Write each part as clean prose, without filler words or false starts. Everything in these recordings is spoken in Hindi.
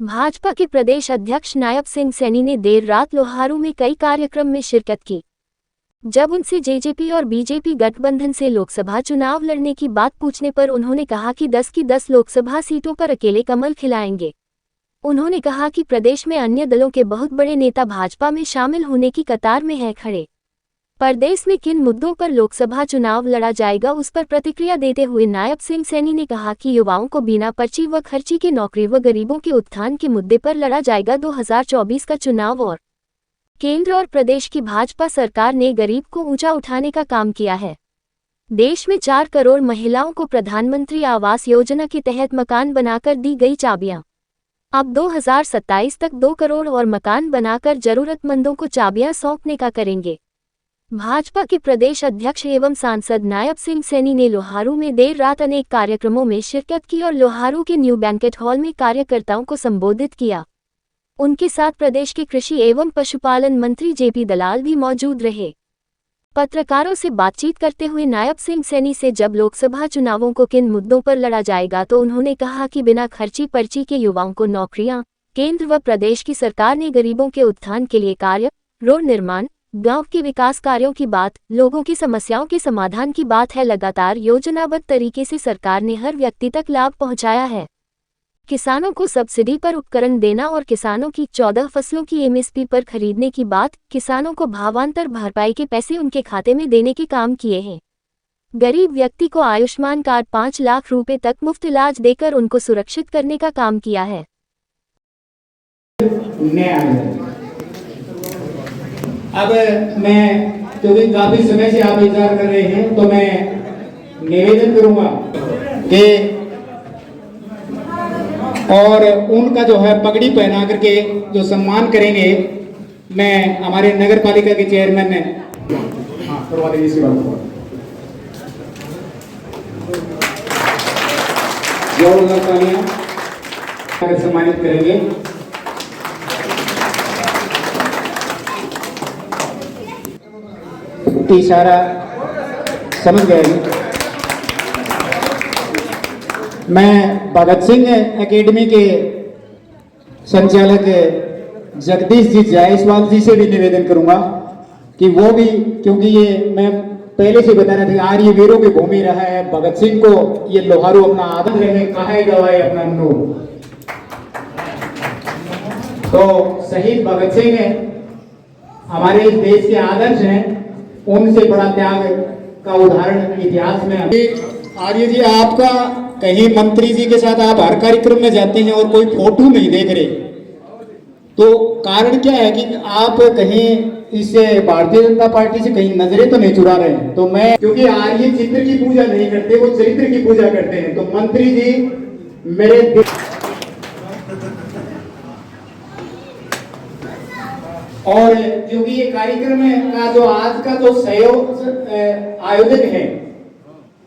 भाजपा के प्रदेश अध्यक्ष नायब सिंह सैनी ने देर रात लोहारू में कई कार्यक्रम में शिरकत की। जब उनसे जेजेपी और बीजेपी गठबंधन से लोकसभा चुनाव लड़ने की बात पूछने पर उन्होंने कहा कि 10 की 10 लोकसभा सीटों पर अकेले कमल खिलाएंगे। उन्होंने कहा कि प्रदेश में अन्य दलों के बहुत बड़े नेता भाजपा में शामिल होने की कतार में हैं खड़े। प्रदेश में किन मुद्दों पर लोकसभा चुनाव लड़ा जाएगा उस पर प्रतिक्रिया देते हुए नायब सिंह सैनी ने कहा कि युवाओं को बिना पर्ची व खर्ची के नौकरी व गरीबों के उत्थान के मुद्दे पर लड़ा जाएगा 2024 का चुनाव। और केंद्र और प्रदेश की भाजपा सरकार ने गरीब को ऊंचा उठाने का काम किया है। देश में 4 करोड़ महिलाओं को प्रधानमंत्री आवास योजना के तहत मकान बनाकर दी गई चाबियां। अब 2027 तक 2 करोड़ और मकान बनाकर जरूरतमंदों को चाबियां सौंपने का करेंगे। भाजपा के प्रदेश अध्यक्ष एवं सांसद नायब सिंह सैनी ने लोहारू में देर रात अनेक कार्यक्रमों में शिरकत की और लोहारू के न्यू बैंकेट हॉल में कार्यकर्ताओं को संबोधित किया। उनके साथ प्रदेश के कृषि एवं पशुपालन मंत्री जेपी दलाल भी मौजूद रहे। पत्रकारों से बातचीत करते हुए नायब सिंह सैनी से जब लोकसभा चुनावों को किन मुद्दों पर लड़ा जाएगा तो उन्होंने कहा कि बिना खर्ची पर्ची के युवाओं को नौकरियां, केंद्र व प्रदेश की सरकार ने गरीबों के उत्थान के लिए कार्य, रोड निर्माण, गांव के विकास कार्यों की बात, लोगों की समस्याओं के समाधान की बात है। लगातार योजनाबद्ध तरीके से सरकार ने हर व्यक्ति तक लाभ पहुंचाया है। किसानों को सब्सिडी पर उपकरण देना और किसानों की 14 फसलों की एमएसपी पर खरीदने की बात, किसानों को भावांतर भरपाई के पैसे उनके खाते में देने के काम किए हैं। गरीब व्यक्ति को आयुष्मान कार्ड 5 लाख रुपए तक मुफ्त इलाज देकर उनको सुरक्षित करने का काम किया है। अब मैं क्योंकि काफी समय से आप इंतजार कर रहे हैं तो मैं निवेदन करूंगा कि और उनका जो है पगड़ी पहना करके जो सम्मान करेंगे, मैं हमारे नगर पालिका के चेयरमैन ने करवा देंगे इसके बाद सम्मानित करेंगे। इशारा समझ गए। मैं भगत सिंह एकेडमी के संचालक जगदीश जी जायसवाल जी से भी निवेदन करूंगा कि वो भी, क्योंकि ये मैं पहले से बता रहा था, आर्य वीरों की भूमि रहा है, भगत सिंह को ये लोहारू अपना आदत रहे, कहा गवाए अपना नू। तो शहीद भगत सिंह हमारे इस देश के आदर्श हैं, उनसे बड़ा त्याग का उदाहरण इतिहास में। आर्य जी, आपका कहीं मंत्री जी के साथ आप हर कार्यक्रम में जाते हैं और कोई फोटो नहीं देख रहे, तो कारण क्या है कि आप कहीं इससे भारतीय जनता पार्टी से कहीं नजरें तो नहीं चुरा रहे हैं? तो मैं, क्योंकि आर्य चित्र की पूजा नहीं करते, वो चरित्र की पूजा करते हैं। तो मंत्री जी मेरे और क्योंकि ये कार्यक्रम का जो आज का जो सहयोग आयोजक है,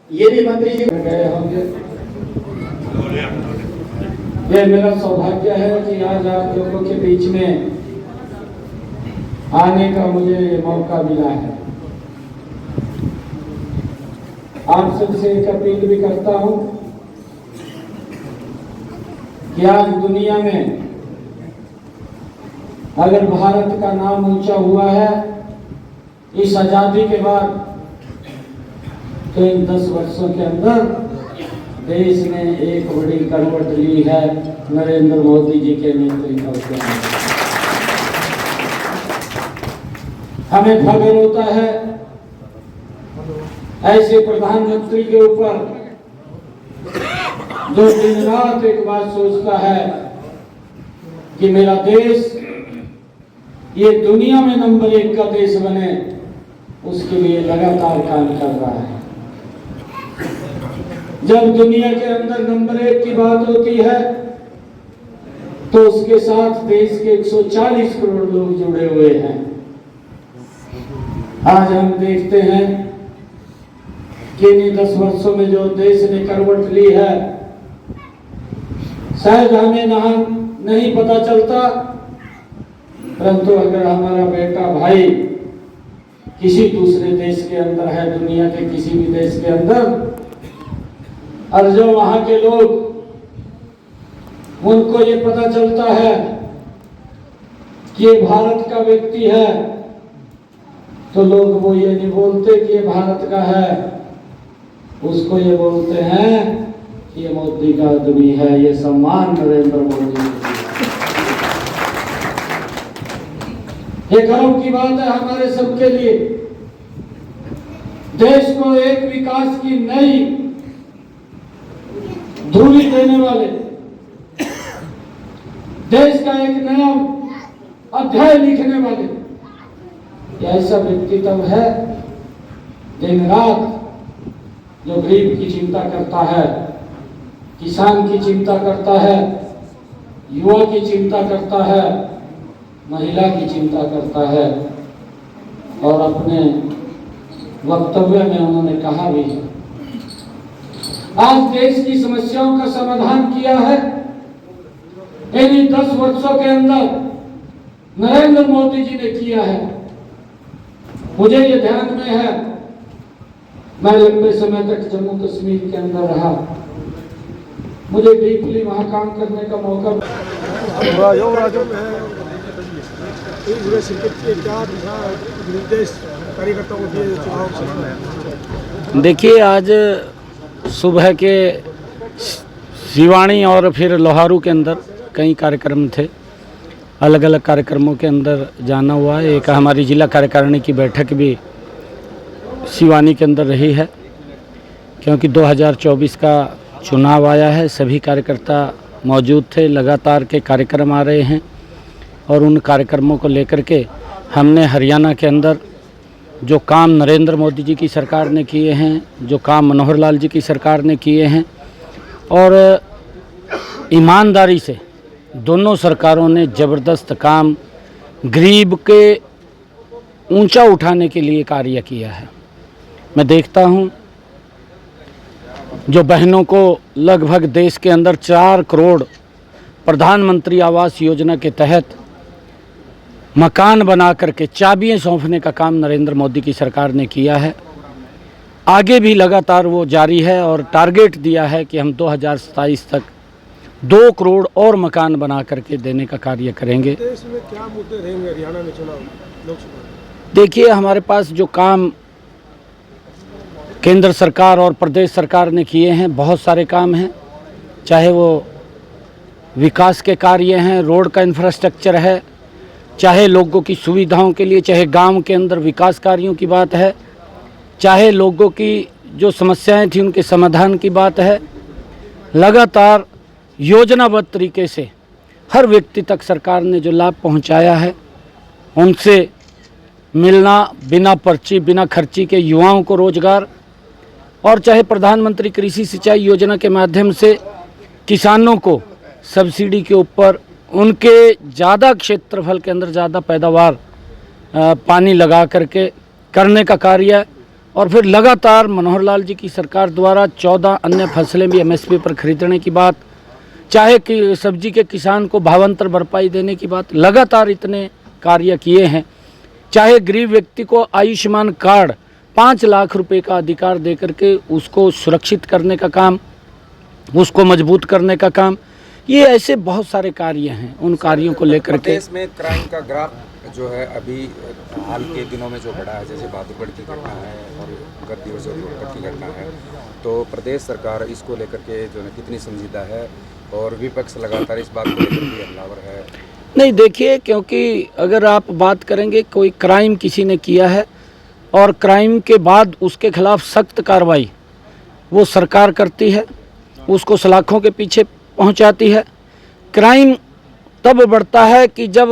ये भी मंत्री जी गए होंगे। ये मेरा सौभाग्य है कि आज आप लोगों के बीच में आने का मुझे मौका मिला है। आप सबसे एक अपील भी करता हूं कि आज दुनिया में अगर भारत का नाम ऊंचा हुआ है इस आजादी के बाद, तो इन 10 वर्षों के अंदर देश ने एक बड़ी करवट ली है नरेंद्र मोदी जी के नेतृत्व में। हमें फख्र होता है ऐसे प्रधानमंत्री के ऊपर जो दिन रात एक बात सोचता है कि मेरा देश ये दुनिया में नंबर 1 का देश बने, उसके लिए लगातार काम कर रहा है। जब दुनिया के अंदर नंबर 1 की बात होती है तो उसके साथ देश के 140 करोड़ लोग जुड़े हुए हैं। आज हम देखते हैं कि इन 10 वर्षों में जो देश ने करवट ली है, शायद हमें नहीं पता चलता, परंतु अगर हमारा बेटा भाई किसी दूसरे देश के अंदर है, दुनिया के किसी भी देश के अंदर, और जो वहां के लोग उनको ये पता चलता है कि ये भारत का व्यक्ति है, तो लोग वो ये नहीं बोलते कि ये भारत का है, उसको ये बोलते हैं कि ये मोदी का आदमी है। ये सम्मान नरेंद्र मोदी को ये गर्व की बात है हमारे सबके लिए। देश को एक विकास की नई धूरी देने वाले, देश का एक नया अध्याय लिखने वाले ये ऐसा व्यक्तित्व है दिन रात जो गरीब की चिंता करता है, किसान की चिंता करता है, युवा की चिंता करता है, महिला की चिंता करता है। और अपने वक्तव्य में उन्होंने कहा भी है, आज देश की समस्याओं का समाधान किया है इन्हीं 10 वर्षों के अंदर नरेंद्र मोदी जी ने किया है। मुझे ये ध्यान में है, मैं लंबे समय तक जम्मू कश्मीर के अंदर रहा, मुझे डीपली वहां काम करने का मौका देखिए, आज सुबह के सिवानी और फिर लोहारू के अंदर कई कार्यक्रम थे। अलग अलग कार्यक्रमों के अंदर जाना हुआ है। एक हमारी जिला कार्यकारिणी की बैठक भी सिवानी के अंदर रही है, क्योंकि 2024 का चुनाव आया है। सभी कार्यकर्ता मौजूद थे, लगातार के कार्यक्रम आ रहे हैं और उन कार्यक्रमों को लेकर के हमने हरियाणा के अंदर जो काम नरेंद्र मोदी जी की सरकार ने किए हैं, जो काम मनोहर लाल जी की सरकार ने किए हैं, और ईमानदारी से दोनों सरकारों ने ज़बरदस्त काम गरीब के ऊंचा उठाने के लिए कार्य किया है। मैं देखता हूं जो बहनों को लगभग देश के अंदर 4 करोड़ प्रधानमंत्री आवास योजना के तहत मकान बना करके चाबियां सौंपने का काम नरेंद्र मोदी की सरकार ने किया है। आगे भी लगातार वो जारी है और टारगेट दिया है कि हम 2027 तक 2 करोड़ और मकान बना करके देने का कार्य करेंगे। देश में क्या मुद्दे रहेंगे हरियाणा में चुनाव लोकसभा? देखिए, हमारे पास जो काम केंद्र सरकार और प्रदेश सरकार ने किए हैं, बहुत सारे काम हैं, चाहे वो विकास के कार्य हैं, रोड का इंफ्रास्ट्रक्चर है, चाहे लोगों की सुविधाओं के लिए, चाहे गांव के अंदर विकास कार्यों की बात है, चाहे लोगों की जो समस्याएं थी उनके समाधान की बात है। लगातार योजनाबद्ध तरीके से हर व्यक्ति तक सरकार ने जो लाभ पहुंचाया है, उनसे मिलना बिना पर्ची बिना खर्ची के युवाओं को रोजगार, और चाहे प्रधानमंत्री कृषि सिंचाई योजना के माध्यम से किसानों को सब्सिडी के ऊपर उनके ज़्यादा क्षेत्रफल के अंदर ज़्यादा पैदावार पानी लगा करके करने का कार्य है। और फिर लगातार मनोहर लाल जी की सरकार द्वारा 14 अन्य फसलें भी MSP पर खरीदने की बात, चाहे कि सब्जी के किसान को भावांतर भरपाई देने की बात, लगातार इतने कार्य किए हैं। चाहे गरीब व्यक्ति को आयुष्मान कार्ड 5 लाख रुपए का अधिकार दे करके उसको सुरक्षित करने का काम, उसको मजबूत करने का काम, ये ऐसे बहुत सारे कार्य हैं। उन कार्यों को लेकर के देश में क्राइम का ग्राफ जो है अभी हाल के दिनों में जो बढ़ा है, जैसे बहादुरगढ़ की घटना है और गत दिवस रोहतक की घटना है, तो प्रदेश सरकार इसको लेकर के जो है कितनी संजीदा है और विपक्ष लगातार इस बात को लेकर के हमलावर है? नहीं, देखिए, क्योंकि अगर आप बात करेंगे कोई क्राइम किसी ने किया है और क्राइम के बाद उसके खिलाफ सख्त कार्रवाई वो सरकार करती है, उसको सलाखों के पीछे पहुंचाती है। क्राइम तब बढ़ता है कि जब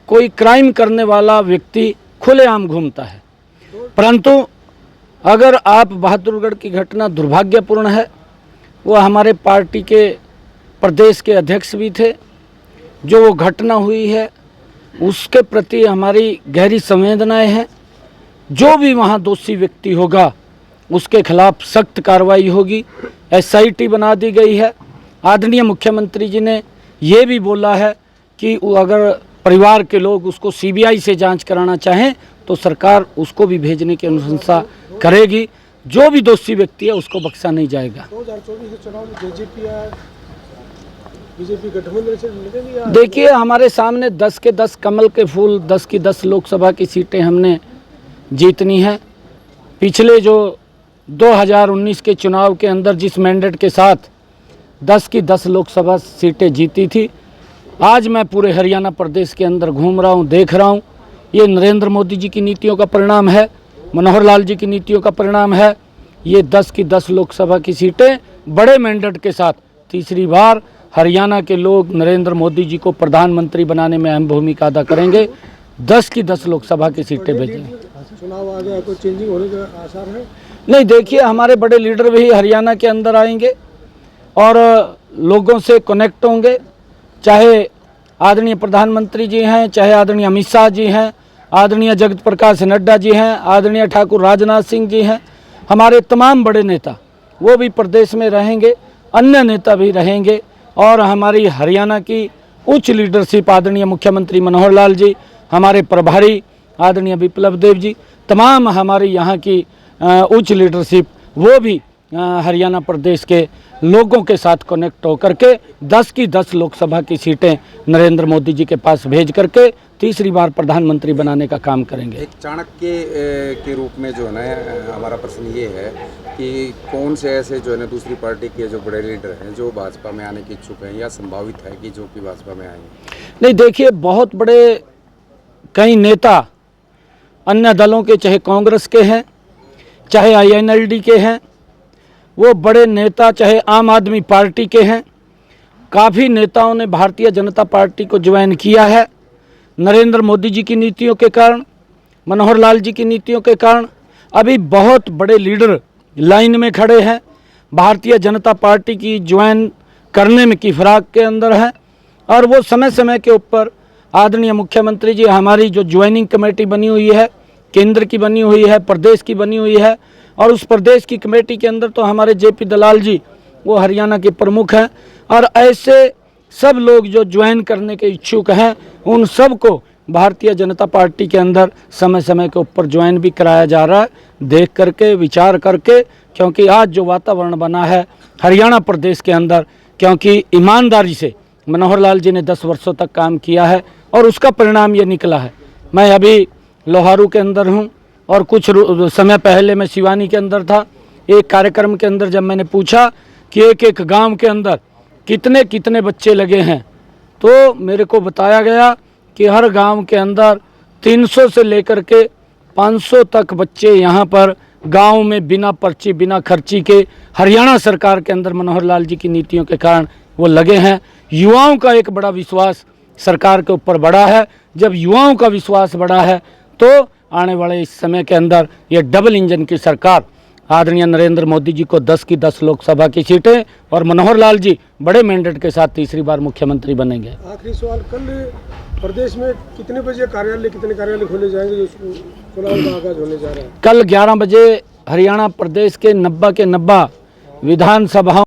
कोई क्राइम करने वाला व्यक्ति खुलेआम घूमता है। परंतु अगर आप बहादुरगढ़ की घटना दुर्भाग्यपूर्ण है, वो हमारे पार्टी के प्रदेश के अध्यक्ष भी थे, जो वो घटना हुई है उसके प्रति हमारी गहरी संवेदनाएं हैं। जो भी वहाँ दोषी व्यक्ति होगा उसके खिलाफ सख्त कार्रवाई होगी। SIT बना दी गई है। आदरणीय मुख्यमंत्री जी ने ये भी बोला है कि अगर परिवार के लोग उसको CBI से जांच कराना चाहें तो सरकार उसको भी भेजने की अनुशंसा करेगी। जो भी दोषी व्यक्ति है उसको बख्शा नहीं जाएगा। 2024 के चुनाव में बीजेपी गठबंधन से लगेंगे या देखिए, हमारे सामने 10 के 10 कमल के फूल, 10 की 10 लोकसभा की सीटें हमने जीतनी है। पिछले जो 2019 के चुनाव के अंदर जिस मैंडेट के साथ 10 की 10 लोकसभा सीटें जीती थी, आज मैं पूरे हरियाणा प्रदेश के अंदर घूम रहा हूँ, देख रहा हूँ, ये नरेंद्र मोदी जी की नीतियों का परिणाम है, मनोहर लाल जी की नीतियों का परिणाम है। ये 10 की 10 लोकसभा की सीटें बड़े मैंडेट के साथ तीसरी बार हरियाणा के लोग नरेंद्र मोदी जी को प्रधानमंत्री बनाने में अहम भूमिका अदा करेंगे। 10 की 10 लोकसभा की सीटें भेजेंगे। चुनाव आ गया, कोई चेंजिंग होने के आसार है? नहीं, देखिए, हमारे बड़े लीडर भी हरियाणा के अंदर आएंगे और लोगों से कनेक्ट होंगे, चाहे आदरणीय प्रधानमंत्री जी हैं, चाहे आदरणीय अमित शाह जी हैं, आदरणीय जगत प्रकाश नड्डा जी हैं, आदरणीय ठाकुर राजनाथ सिंह जी हैं, हमारे तमाम बड़े नेता वो भी प्रदेश में रहेंगे, अन्य नेता भी रहेंगे और हमारी हरियाणा की उच्च लीडरशिप आदरणीय मुख्यमंत्री मनोहर लाल जी, हमारे प्रभारी आदरणीय विप्लव देव जी, तमाम हमारी यहाँ की उच्च लीडरशिप वो भी हरियाणा प्रदेश के लोगों के साथ कनेक्ट होकर के 10 की 10 लोकसभा की सीटें नरेंद्र मोदी जी के पास भेज करके तीसरी बार प्रधानमंत्री बनाने का काम करेंगे। एक चाणक्य के रूप में जो है ना, हमारा प्रश्न ये है कि कौन से ऐसे जो है ना दूसरी पार्टी के जो बड़े लीडर हैं जो भाजपा में आने के इच्छुक हैं या संभावित है कि जो कि भाजपा में आएंगे? नहीं, देखिए, बहुत बड़े कई नेता अन्य दलों के, चाहे कांग्रेस के हैं, चाहे INLD के हैं, वो बड़े नेता चाहे आम आदमी पार्टी के हैं, काफ़ी नेताओं ने भारतीय जनता पार्टी को ज्वाइन किया है। नरेंद्र मोदी जी की नीतियों के कारण, मनोहर लाल जी की नीतियों के कारण अभी बहुत बड़े लीडर लाइन में खड़े हैं, भारतीय जनता पार्टी की ज्वाइन करने में की फिराक के अंदर हैं और वो समय समय के ऊपर आदरणीय मुख्यमंत्री जी, हमारी जो ज्वाइनिंग कमेटी बनी हुई है, केंद्र की बनी हुई है, प्रदेश की बनी हुई है, और उस प्रदेश की कमेटी के अंदर तो हमारे JP दलाल जी वो हरियाणा के प्रमुख हैं और ऐसे सब लोग जो ज्वाइन करने के इच्छुक हैं उन सब को भारतीय जनता पार्टी के अंदर समय समय के ऊपर ज्वाइन भी कराया जा रहा है, देख करके, विचार करके, क्योंकि आज जो वातावरण बना है हरियाणा प्रदेश के अंदर, क्योंकि ईमानदारी से मनोहर लाल जी ने 10 वर्षों तक काम किया है और उसका परिणाम ये निकला है। मैं अभी लोहारू के अंदर हूँ और कुछ समय पहले मैं सिवानी के अंदर था। एक कार्यक्रम के अंदर जब मैंने पूछा कि एक एक गांव के अंदर कितने कितने बच्चे लगे हैं, तो मेरे को बताया गया कि हर गांव के अंदर 300 से लेकर के 500 तक बच्चे यहाँ पर गांव में बिना पर्ची, बिना खर्ची के हरियाणा सरकार के अंदर मनोहर लाल जी की नीतियों के कारण वो लगे हैं। युवाओं का एक बड़ा विश्वास सरकार के ऊपर बढ़ा है। जब युवाओं का विश्वास बढ़ा है तो आने वाले इस समय के अंदर ये डबल इंजन की सरकार आदरणीय नरेंद्र मोदी जी को 10 की 10 लोकसभा की सीटें और मनोहर लाल जी बड़े मैंडेट के साथ तीसरी बार मुख्यमंत्री बनेंगे। आखिरी सवाल, कल प्रदेश में कितने बजे कितने कार्यालय खोले जाएंगे जो चुनाव का आगाज होने जा रहा है? कल 11 बजे हरियाणा प्रदेश के 90 के 90 विधानसभाओं